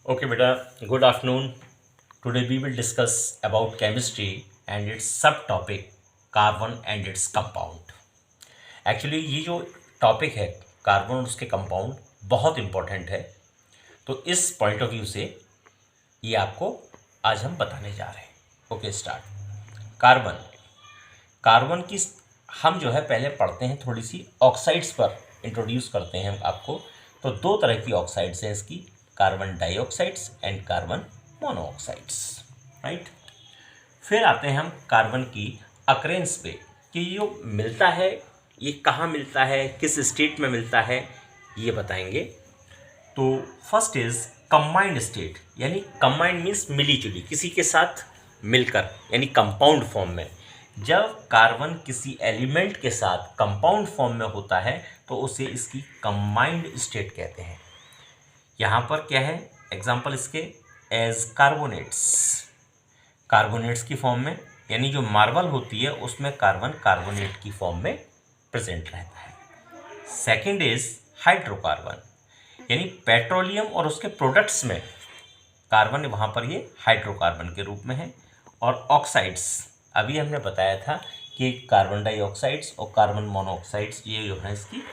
Okay, beta. Good afternoon. Today we will discuss about chemistry and its subtopic carbon and its compound. Actually ये जो topic है carbon और उसके compound बहुत important है। तो इस पॉइंट ऑफ व्यू से ये आपको आज हम बताने जा रहे हैं। Okay, start. कार्बन कार्बन की हम जो है पहले पढ़ते हैं, थोड़ी सी ऑक्साइड्स पर इंट्रोड्यूस करते हैं हम आपको। तो दो तरह की ऑक्साइड्स हैं इसकी, carbon dioxides and carbon monoxides, right. फिर आते हैं हम कार्बन की अकरेंस पे कि ये जो मिलता है ये कहाँ मिलता है, किस स्टेट में मिलता है, ये बताएंगे। तो फर्स्ट इज कंबाइंड स्टेट, यानी कंबाइंड मीन्स मिली जुली, किसी के साथ मिलकर, यानी कंपाउंड फॉर्म में। जब कार्बन किसी एलिमेंट के साथ कंपाउंड फॉर्म में होता है तो उसे इसकी कंबाइंड स्टेट कहते हैं। यहाँ पर क्या है एग्जाम्पल इसके, एज कार्बोनेट्स, कार्बोनेट्स की फॉर्म में, यानी जो मार्बल होती है उसमें कार्बन कार्बोनेट की फॉर्म में प्रेजेंट रहता है। सेकंड इज हाइड्रोकार्बन, यानी पेट्रोलियम और उसके प्रोडक्ट्स में कार्बन वहाँ पर ये हाइड्रोकार्बन के रूप में है। और ऑक्साइड्स, अभी हमने बताया था कि कार्बन डाइऑक्साइड्स और कार्बन मोनोऑक्साइड्स ये जो है इसकी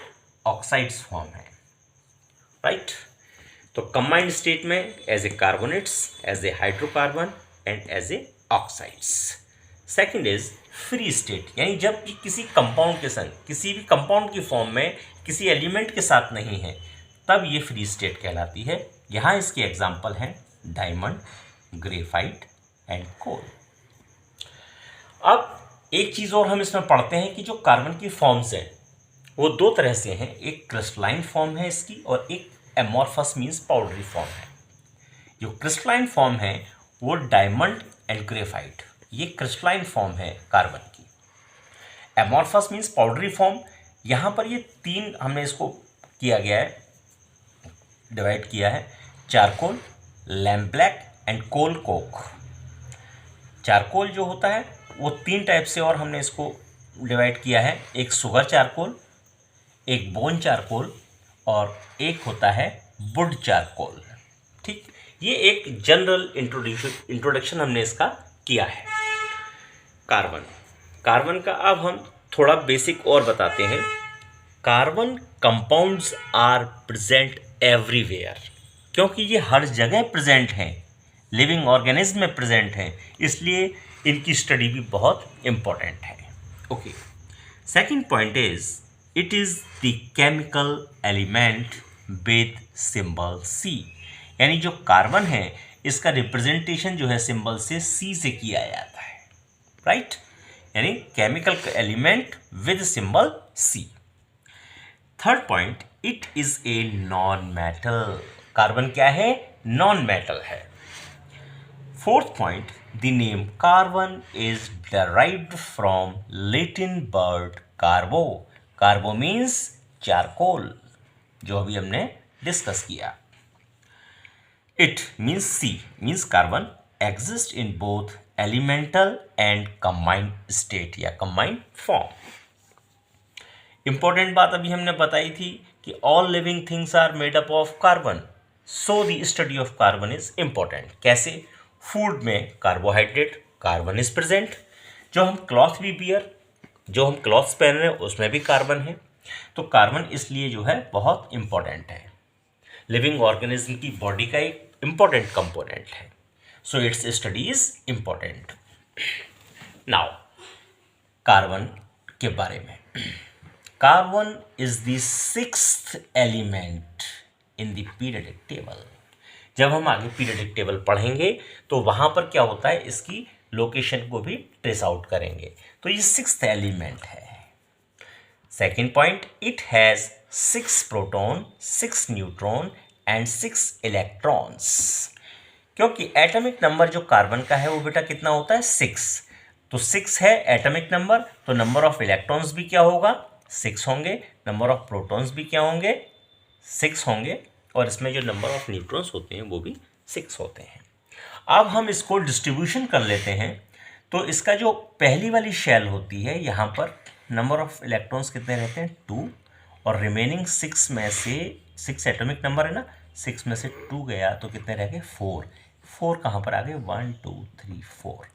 ऑक्साइड्स फॉर्म है, राइट। तो कंबाइंड स्टेट में as a carbonates, as a hydrocarbon and as a oxides. Second is free state, यानी जब किसी कंपाउंड के संग, किसी भी कंपाउंड की फॉर्म में किसी एलिमेंट के साथ नहीं है तब ये फ्री स्टेट कहलाती है। यहाँ इसके एग्जाम्पल हैं डायमंड, ग्रेफाइट एंड कोल। अब एक चीज़ और हम इसमें पढ़ते हैं कि जो कार्बन की फॉर्म्स हैं वो दो तरह से हैं, एक क्रिस्टलाइन फॉर्म है इसकी और एक एमॉर्फस मीन्स पाउडरी फॉर्म है। जो क्रिस्टलाइन फॉर्म है वो डायमंड एंड ग्रेफाइट, ये क्रिस्टलाइन फॉर्म है कार्बन की। एमॉर्फस मीन्स पाउडरी फॉर्म, यहाँ पर ये तीन हमने इसको किया गया है, डिवाइड किया है, charcoal, lamp black and coal coke. Charcoal जो होता है वो तीन टाइप से और हमने इसको डिवाइड किया है, एक शुगर चारकोल, एक बोन चारकोल और एक होता है वुड चारकोल, ठीक। ये एक जनरल इंट्रोडक्शन हमने इसका किया है कार्बन का। अब हम थोड़ा बेसिक और बताते हैं। Carbon compounds are present everywhere, क्योंकि ये हर जगह प्रेजेंट हैं, लिविंग ऑर्गेनिज्म में प्रेजेंट हैं, इसलिए इनकी स्टडी भी बहुत इम्पोर्टेंट है। Okay, second point is it is the chemical element with symbol C, यानी जो कार्बन है इसका रिप्रेजेंटेशन जो है सिंबल से सी से किया जाता है, राइट, यानी chemical element with symbol C. Third point, it is a non metal, carbon क्या है, नॉन मेटल है। Fourth point, the name carbon is derived from Latin word carbo, carbo means charcoal, जो अभी हमने डिस्कस किया। It means C means carbon exist in both elemental and combined state या combined form. Important बात अभी हमने बताई थी कि all living things are made up of carbon, so the study of carbon is important. कैसे? Food में carbohydrate, carbon is present. जो हम क्लॉथ भी बियर, जो हम क्लॉथ्स पहन रहे हैं उसमें भी कार्बन है। तो कार्बन इसलिए जो है बहुत इंपॉर्टेंट है, लिविंग ऑर्गेनिज्म की बॉडी का एक इंपॉर्टेंट कंपोनेंट है, so it's study is important. Now carbon के बारे में, carbon is the sixth element in the periodic table. जब हम आगे पीरियडिक टेबल पढ़ेंगे तो वहाँ पर क्या होता है इसकी लोकेशन को भी ट्रेस आउट करेंगे। तो ये सिक्स्थ एलिमेंट है। Second point, it has 6 proton, 6 neutron and 6 electrons, क्योंकि एटॉमिक नंबर जो कार्बन का है वो बेटा कितना होता है, 6। तो 6 है एटॉमिक नंबर, तो नंबर ऑफ इलेक्ट्रॉन्स भी क्या होगा, 6 होंगे, नंबर ऑफ प्रोटॉन्स भी क्या होंगे, 6 होंगे, और इसमें जो नंबर ऑफ न्यूट्रॉन्स होते हैं वो भी 6 होते हैं। अब हम इसको डिस्ट्रीब्यूशन कर लेते हैं। तो इसका जो पहली वाली शेल होती है यहाँ पर नंबर ऑफ इलेक्ट्रॉन्स कितने रहते हैं, 2, और रिमेनिंग 6 में से 6 एटॉमिक नंबर है ना, 6 में से 2 गया तो कितने रह गए 4। 4 कहाँ पर आ गए 1 2 3 4,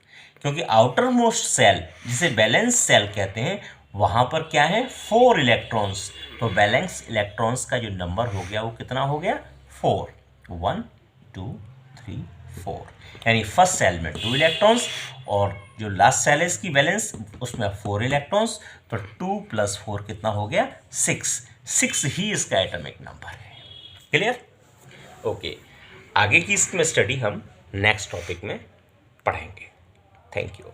क्योंकि आउटर मोस्ट सेल जिसे बैलेंस सेल कहते हैं वहाँ पर क्या है 4 इलेक्ट्रॉन्स, तो बैलेंस इलेक्ट्रॉन्स का जो नंबर हो गया वो कितना हो गया 4, 1 2 3 4, यानी फर्स्ट सेल में 2 इलेक्ट्रॉन्स और जो लास्ट सेल है इसकी बैलेंस उसमें 4 इलेक्ट्रॉन्स, तो 2 + 4 कितना हो गया 6। 6 ही इसका एटॉमिक नंबर है। क्लियर? ओके, आगे की इसमें स्टडी हम नेक्स्ट टॉपिक में पढ़ेंगे। Thank you.